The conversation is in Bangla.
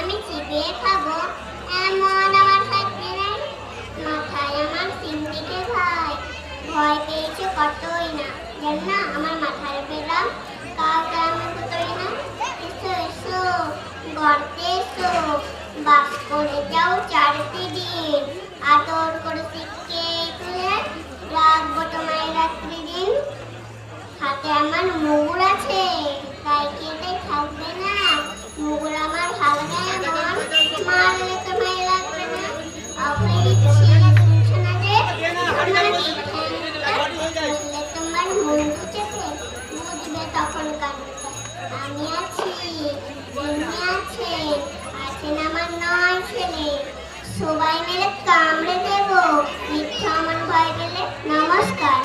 আমি চিবিয়ে খাবো এমন আমার থাকবে না। মাথায় আমার সিন্ডিকে ভাই, ভয় পেয়েছো কতই না, জান না আমার মাথায় পেলাম কাউকে আমি কোতোই না। এসো এসো গর্তে এসো, বাস করে যাও চারটি দিন, আদর করে শিখে তুলে রাখবো তোমায় রাত্রি দিন। হাতে আমার মুগুর আছে, তাই কেটে থাকবে না, মুগুর আমার হালকা এমন, মারলে তোমায় লাগবে না। অপরিচ্ছি শোনা যে আমার তোমার মন বুঝেছে, বুঝবে তখন কানটা। আমি আছি, তুমি আছে, আছেন আমার নয় ছেলে, সবাই মিলে কামড়ে দেবো মিথ্যা আমার ভয় গেলে। নমস্কার।